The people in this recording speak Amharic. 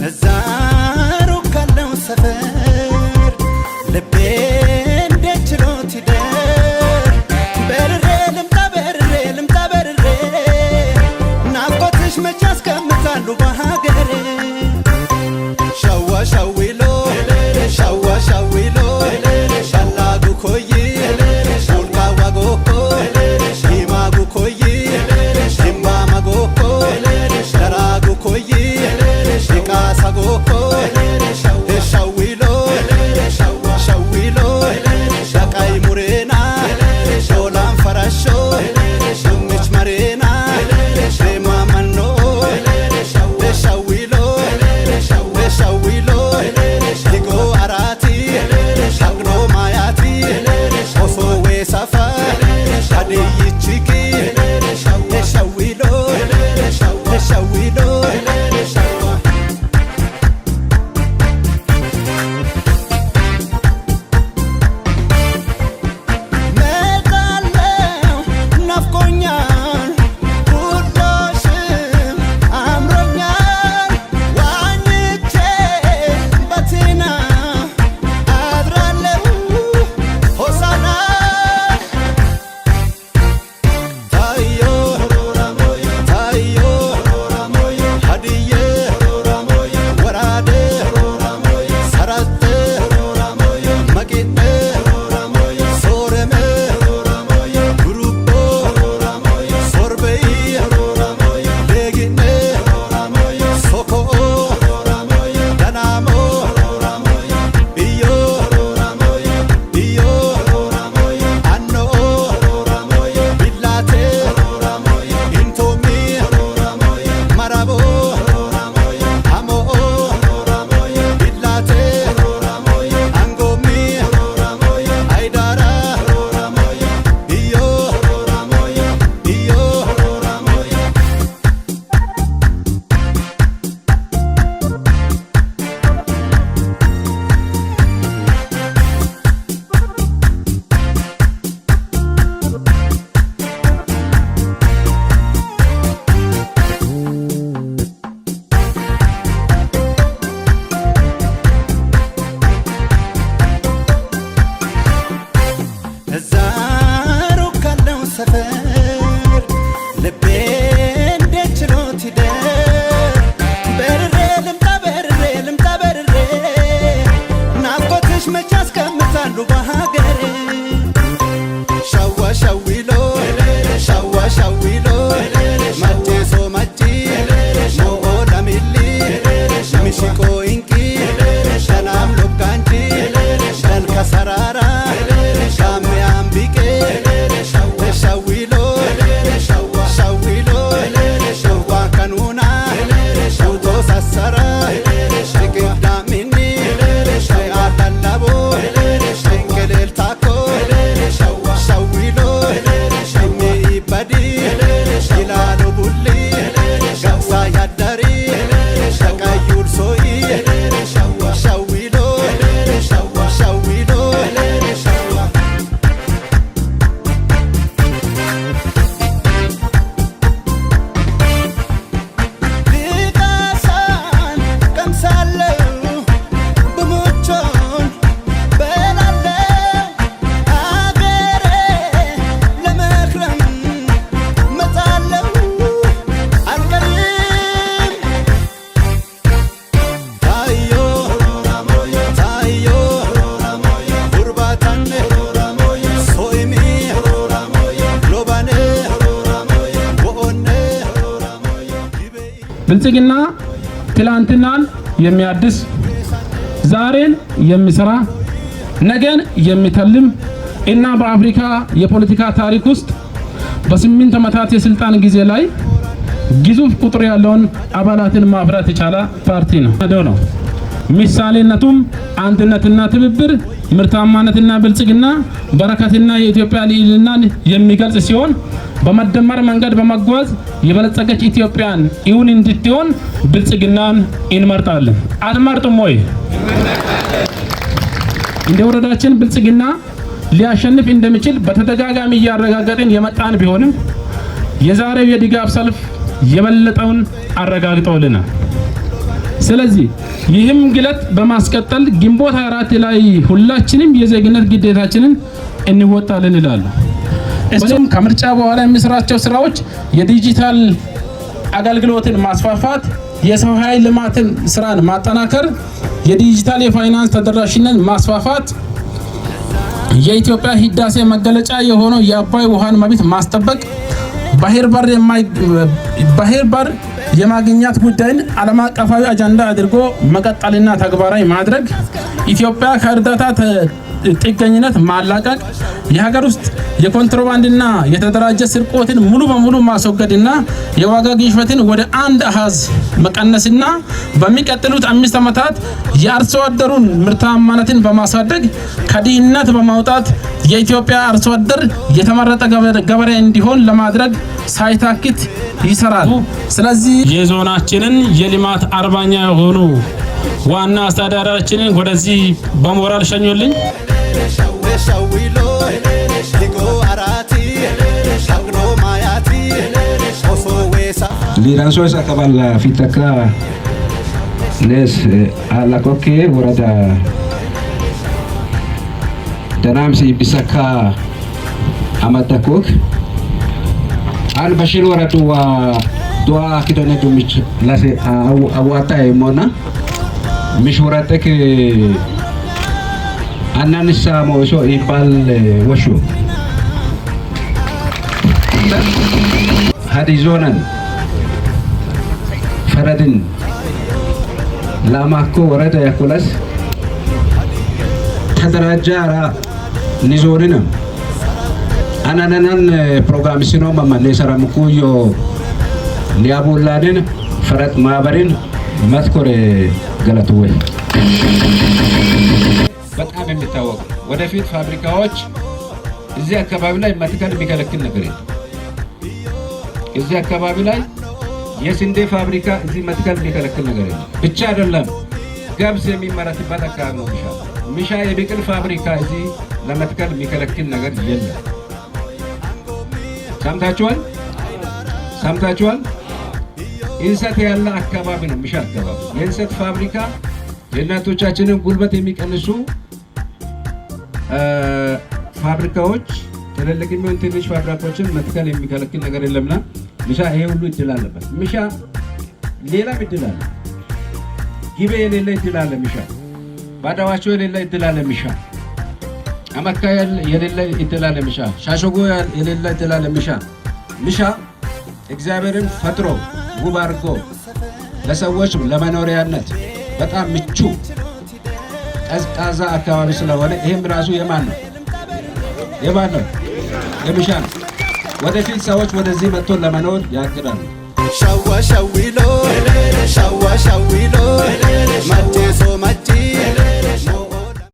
الزارو كلو سفر لبين دجلوتي دار بررلم تبررلم ناقوتش مجاز كمتالو بهاجري شوا شويلو شوا شويلو شلاغو كوي شولكا واغوكو هيماغو كوي هيمبا ماغوكو دراغو كوي شيكاساغوكو شويلو شويلو شاكاي مورينا شولان فراشو شمش مارينا شيما منو شويلو شويلو ديكو عراتي شاغنو ماياتي اوسو ويسافا هادي يتشيكي شويلو شويلو ብልጽግና ትላንትናን የሚያድስ ዛሬን የሚሰራ ነገን የሚተልም እና በአፍሪካ የፖለቲካ ታሪክ ውስጥ በ8 ዓመታት የስልጣን ጊዜ ላይ ግዙፍ ቁጥር ያለውን አባላትን ማፍራት የቻለ ፓርቲ ነው። ምሳሌነቱም አንድነትና ትብብር፣ ምርታማነትና ብልጽግና፣ በረከትና የኢትዮጵያ ልዕልናን የሚገልጽ ሲሆን በመደመር መንገድ በመጓዝ የበለጸገች ኢትዮጵያን እውን እንድትሆን ብልጽግናን እንመርጣለን። አትመርጡም ወይ? እንደ ወረዳችን ብልጽግና ሊያሸንፍ እንደሚችል በተደጋጋሚ ያረጋገጥን የመጣን ቢሆንም የዛሬው የድጋፍ ሰልፍ የበለጠውን አረጋግጦልናል። ስለዚህ ይህም ግለት በማስቀጠል ግንቦት 24 ላይ ሁላችንም የዜግነት ግዴታችንን እንወጣለን ይላሉ። እሱም ከምርጫ በኋላ የሚሰራቸው ስራዎች የዲጂታል አገልግሎትን ማስፋፋት፣ የሰው ኃይል ልማትን ስራን ማጠናከር፣ የዲጂታል የፋይናንስ ተደራሽነትን ማስፋፋት፣ የኢትዮጵያ ህዳሴ መገለጫ የሆነው የአባይ ውሃን መብት ማስጠበቅ፣ ባህር በር የማግኘት ጉዳይን ዓለም አቀፋዊ አጀንዳ አድርጎ መቀጠልና ተግባራዊ ማድረግ፣ ኢትዮጵያ ከእርዳታ ጥገኝነት ማላቀቅ፣ የሀገር ውስጥ የኮንትሮባንድና የተደራጀ ስርቆትን ሙሉ በሙሉ ማስወገድና የዋጋ ግሽበትን ወደ አንድ አሃዝ መቀነስና በሚቀጥሉት 5 ዓመታት የአርሶ አደሩን ምርታማነትን በማሳደግ ከድህነት በማውጣት የኢትዮጵያ አርሶ አደር የተመረጠ ገበሬ እንዲሆን ለማድረግ ሳይታክት ይሰራል። ስለዚህ የዞናችንን የልማት አርበኛ የሆኑ ዋና አስተዳዳሪያችንን ወደዚህ በሞራል ሸኙልኝ። Liranso esa kabala fitaka les ala koke warada danam si bisaka amatakok al bashir waratu wa doa kidone dumich lase awata emona mishwaratek ananisa moso ibal washu hadizonan ፈረድን ላማኮ ወረዳ ያኮላስ ተደራጃ ራ ኒዞሪና አናናናን ፕሮግራም ሲኖ ማማኔ ሰራምኩዮ ሊያቦላደን ፈረጥ ማህበርን መትኮር ገለቱወይ በጣም የሚታወቅ ወደፊት ፋብሪካዎች እዚህ አካባቢ ላይ መትከል የሚከለክል ነገር የለም። እዚህ አካባቢ ላይ የስንዴ ፋብሪካ እዚህ መትከል የሚከለክል ነገር የለም። ብቻ አይደለም ገብስ የሚመረትበት አካባቢ ነው ሚሻ የብቅል ፋብሪካ እዚህ ለመትከል የሚከለክል ነገር የለም። ሰምታችኋል? እንሰት ያለ አካባቢ ነው ሚሻ አካባቢ። የእንሰት ፋብሪካ የእናቶቻችንን ጉልበት የሚቀንሱ ፋብሪካዎች ትልልቅ የሚሆን ትንሽ ፋብሪካዎችን መትከል የሚከለክል ነገር የለምና ሚሻ ይሄ ሁሉ እድል አለበት። ሚሻ ሌላ እድል አለ። ጊቤ የሌለ እድል አለ። ሚሻ ባዳዋቸው የሌለ እድል አለ። ሚሻ አመካ የሌለ እድል አለ። ሚሻ ሻሾጎ የሌለ እድል አለ። ሚሻ እግዚአብሔርን ፈጥሮ ውብ አድርጎ ለሰዎች ለመኖሪያነት በጣም ምቹ ቀዝቃዛ አካባቢ ስለሆነ ይሄም ራሱ የማን ነው? የሚሻ ነው። ወደፊት ሰዎች ወደዚህ መጥቶ ለመኖር ያቅዳሉ።